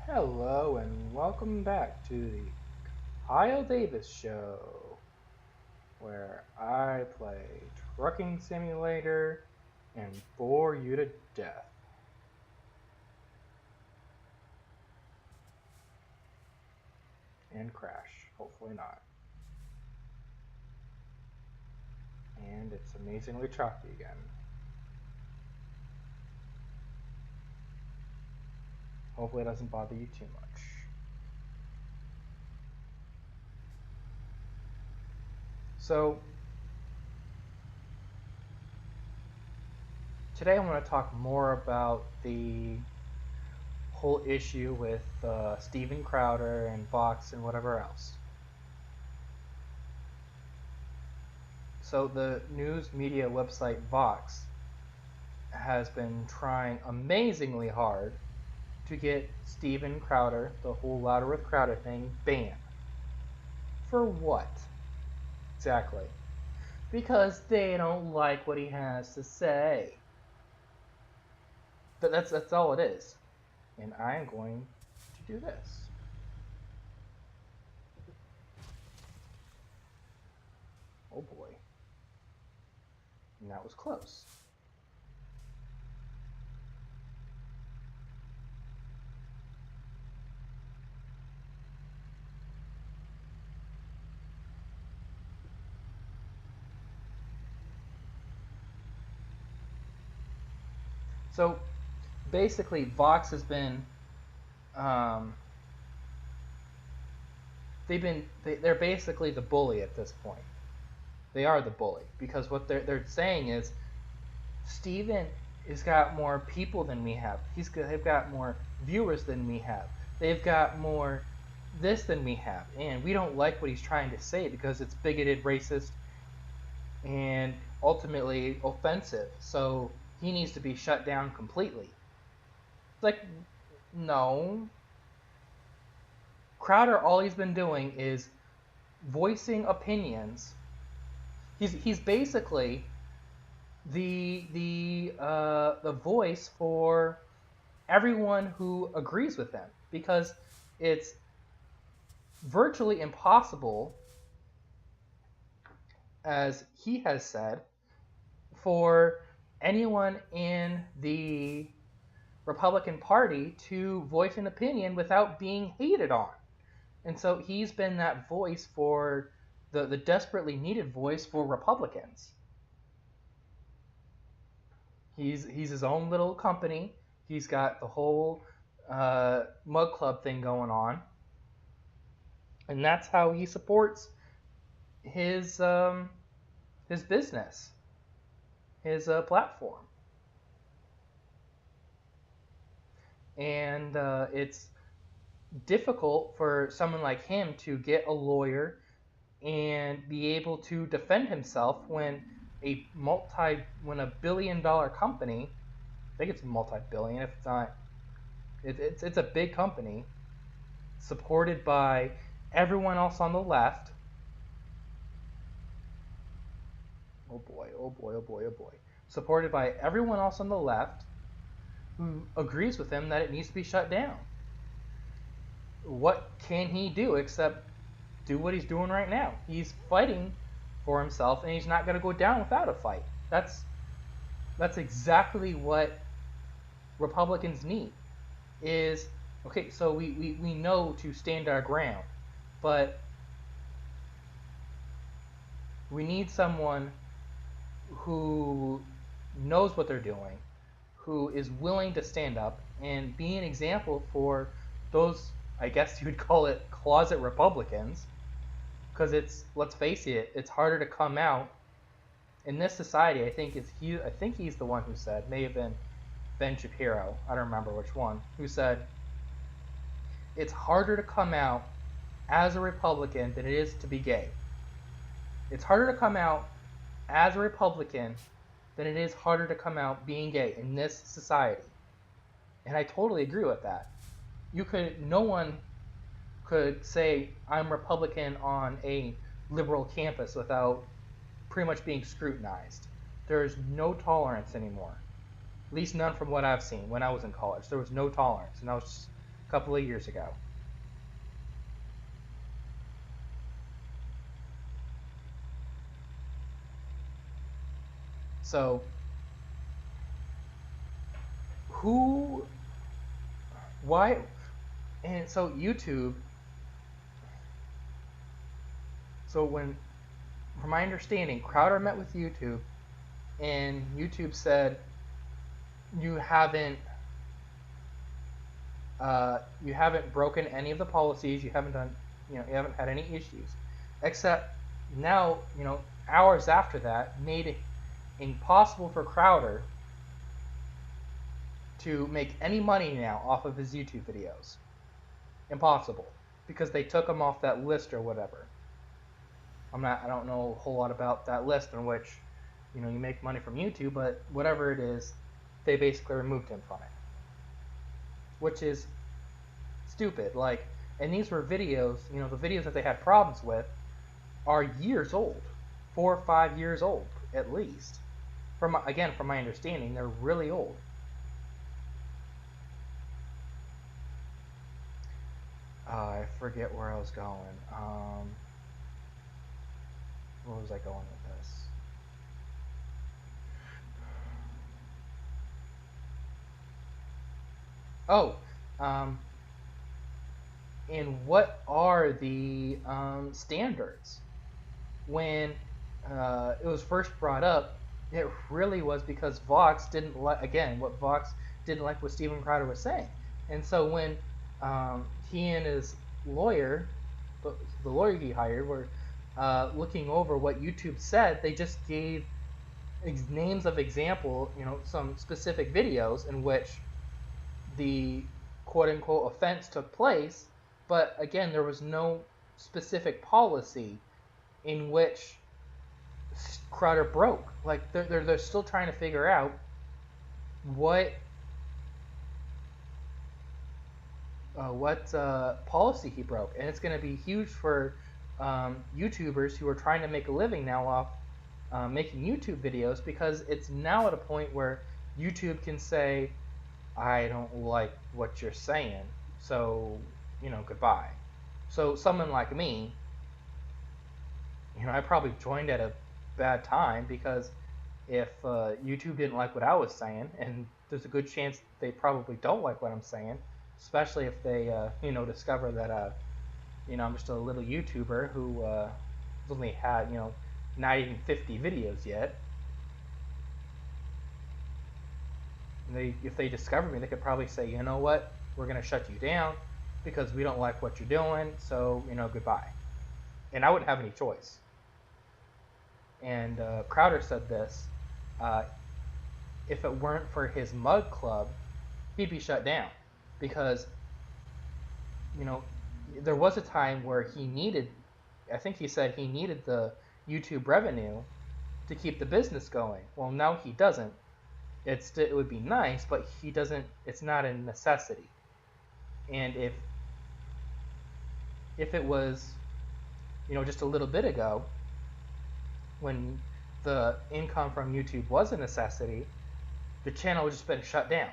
Hello and welcome back to the Kyle Davis Show, where I play Trucking Simulator and bore you to death. And crash. Hopefully not. And it's amazingly choppy again. Hopefully it doesn't bother you too much. So, today I want to talk more about the whole issue with Steven Crowder and Vox and whatever else. So the news media website Vox has been trying amazingly hard to get Steven Crowder, the whole Louder with Crowder thing, banned. For what? Exactly. Because they don't like what he has to say. But that's all it is. And I am going to do this. Oh boy. And that was close. So basically, Vox has been, they're basically the bully at this point. They are the bully because what they're saying is Steven has got more people than we have. They've got more viewers than we have. They've got more this than we have, and we don't like what he's trying to say because it's bigoted, racist, and ultimately offensive. So he needs to be shut down completely. It's like, no. Crowder, all he's been doing is voicing opinions. He's basically the voice for everyone who agrees with him, because it's virtually impossible, as he has said, for anyone in the Republican Party to voice an opinion without being hated on. And so he's been that voice for the desperately needed voice for Republicans. He's his own little company. He's got the whole mug club thing going on, and that's how he supports his business, his platform. And it's difficult for someone like him to get a lawyer and be able to defend himself when a billion-dollar company, I think it's multi-billion, if it's not, it's a big company, supported by everyone else on the left. Oh boy, oh boy, oh boy, oh boy. Supported by everyone else on the left who agrees with him that it needs to be shut down. What can he do except do what he's doing right now? He's fighting for himself, and he's not going to go down without a fight. That's exactly what Republicans need. Is okay. So we know to stand our ground, but we need someone who knows what they're doing, who is willing to stand up and be an example for those, I guess you would call it, closet Republicans. Because let's face it, it's harder to come out in this society. I think he's the one who said, may have been Ben Shapiro, I don't remember which one, who said it's harder to come out as a Republican than it is to be gay. It's harder to come out as a Republican than it is harder to come out being gay in this society. And I totally agree with that. No one could say I'm Republican on a liberal campus without pretty much being scrutinized. There's no tolerance anymore. At least none from what I've seen. When I was in college, there was no tolerance, and that was just couple of years ago. So, why, and so YouTube, so when, from my understanding, Crowder met with YouTube, and YouTube said, you haven't, you haven't broken any of the policies, you haven't done, you haven't had any issues, except now, hours after that, made it impossible for Crowder to make any money now off of his YouTube videos. Impossible, because they took him off that list or whatever. I don't know a whole lot about that list in which, you make money from YouTube, but whatever it is, they basically removed him from it, which is stupid. Like, and these were videos, the videos that they had problems with are years old, 4 or 5 years old at least. From my understanding, they're really old. I forget where I was going. Where was I going with this? Oh, and what are the standards? When it was first brought up, it really was because Vox didn't like, again, what Vox didn't like what Steven Crowder was saying. And so when he and his lawyer, the lawyer he hired, were looking over what YouTube said, they just gave names of example, some specific videos in which the quote-unquote offense took place, but again, there was no specific policy in which Crowder broke. Like, they're still trying to figure out what policy he broke, and it's going to be huge for YouTubers who are trying to make a living now off making YouTube videos, because it's now at a point where YouTube can say, I don't like what you're saying, so, goodbye. So someone like me, I probably joined at a bad time, because if YouTube didn't like what I was saying, and there's a good chance they probably don't like what I'm saying, especially if they, discover that, I'm just a little YouTuber who has only had, not even 50 videos yet. If they discover me, they could probably say, you know what, we're going to shut you down because we don't like what you're doing, so, goodbye. And I wouldn't have any choice. And Crowder said this, if it weren't for his mug club, he'd be shut down, because, there was a time where he needed, I think he said he needed the YouTube revenue to keep the business going. Well, now he doesn't. It would be nice, but he doesn't. It's not a necessity. And if it was, just a little bit ago, when the income from YouTube was a necessity, the channel would just been shut down.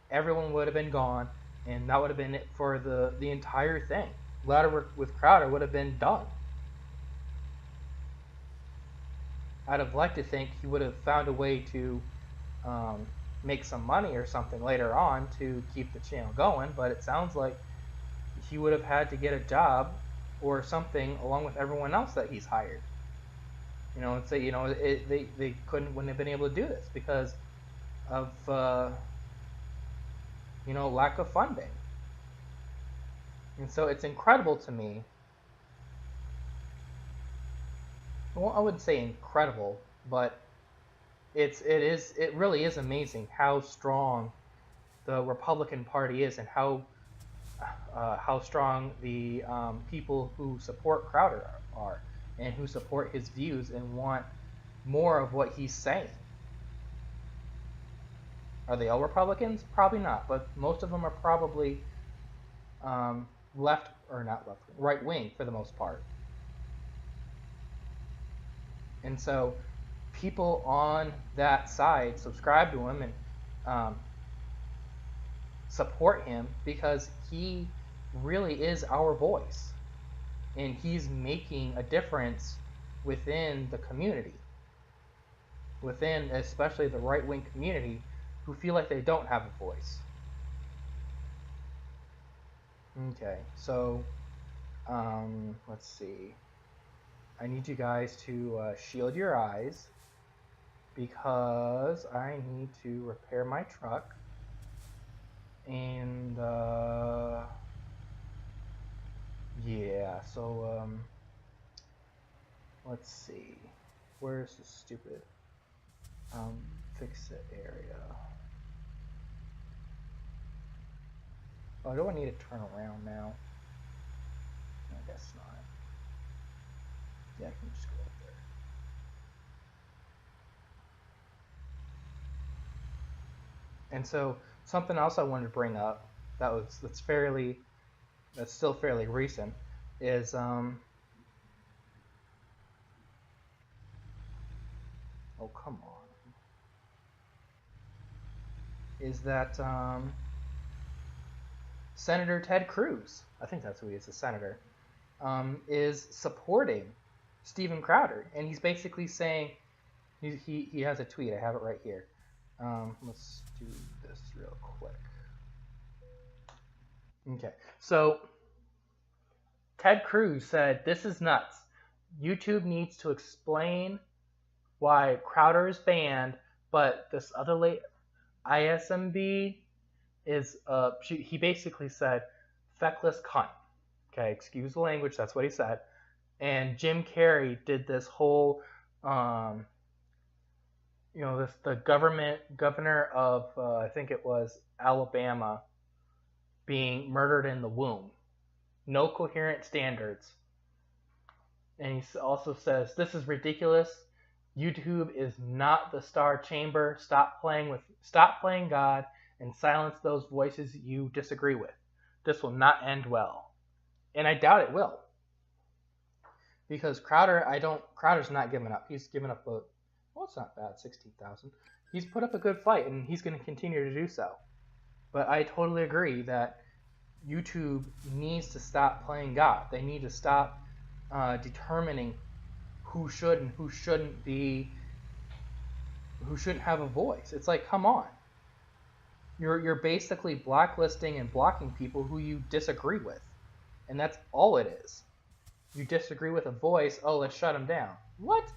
Everyone would have been gone, and that would have been it for the entire thing. Ladder with Crowder would have been done. I'd have liked to think he would have found a way to make some money or something later on to keep the channel going, but it sounds like he would have had to get a job or something along with everyone else that he's hired. And say, they wouldn't have been able to do this because of lack of funding. And so it's incredible to me. Well, I wouldn't say incredible, but it really is amazing how strong the Republican Party is, and how strong the people who support Crowder are, and who support his views and want more of what he's saying. Are they all Republicans? Probably not, but most of them are probably right wing for the most part. And so people on that side subscribe to him and support him because he really is our voice, and he's making a difference within the community, within especially the right-wing community who feel like they don't have a voice. Okay, so let's see. I need you guys to shield your eyes because I need to repair my truck. And yeah, so let's see. Where's the stupid fix it area? Oh, do I need to turn around now? I guess not. Yeah, I can just go up there. And so something else I wanted to bring up that's still fairly recent is oh, come on, is that Senator Ted Cruz, I think that's who he is, a senator, is supporting Steven Crowder, and he's basically saying, he has a tweet, I have it right here. Let's do this real quick. Okay, so Ted Cruz said, "This is nuts. YouTube needs to explain why Crowder is banned, but this other lady, ISMB, is he basically said, feckless cunt." Okay, excuse the language, that's what he said. And Jim Carrey did this whole the governor of I think it was Alabama being murdered in the womb. No coherent standards. And he also says, "This is ridiculous. YouTube is not the Star Chamber. Stop playing God and silence those voices you disagree with. This will not end well." And I doubt it will. Because Crowder's not giving up. He's given up it's not bad, 16,000. He's put up a good fight, and he's going to continue to do so. But I totally agree that YouTube needs to stop playing God. They need to stop determining who should and who shouldn't have a voice. It's like, come on. You're basically blacklisting and blocking people who you disagree with. And that's all it is. You disagree with a voice, oh, let's shut them down. What?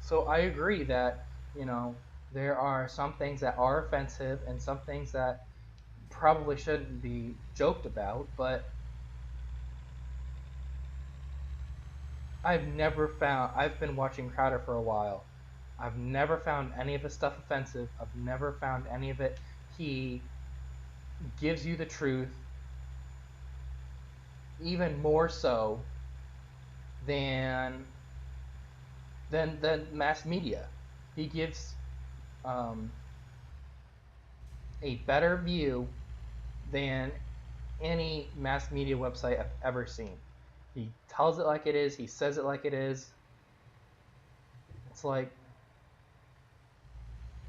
So I agree that, there are some things that are offensive and some things that probably shouldn't be joked about, but I've been watching Crowder for a while. I've never found any of his stuff offensive. I've never found any of it. He gives you the truth even more so than mass media. He gives a better view than any mass media website I've ever seen. He tells it like it is. He says it like it is. It's like,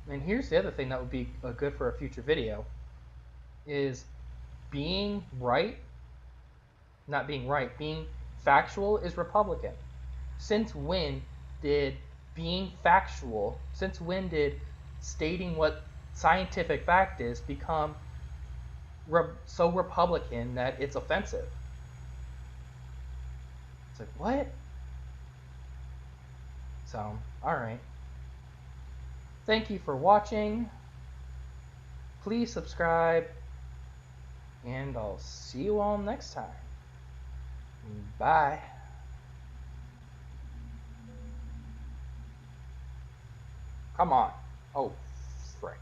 and here's the other thing that would be good for a future video, is being factual is Republican. Since when did stating what scientific fact is become so Republican that it's offensive? It's like, what? So, alright. Thank you for watching. Please subscribe. And I'll see you all next time. Bye. Come on. Oh, frick.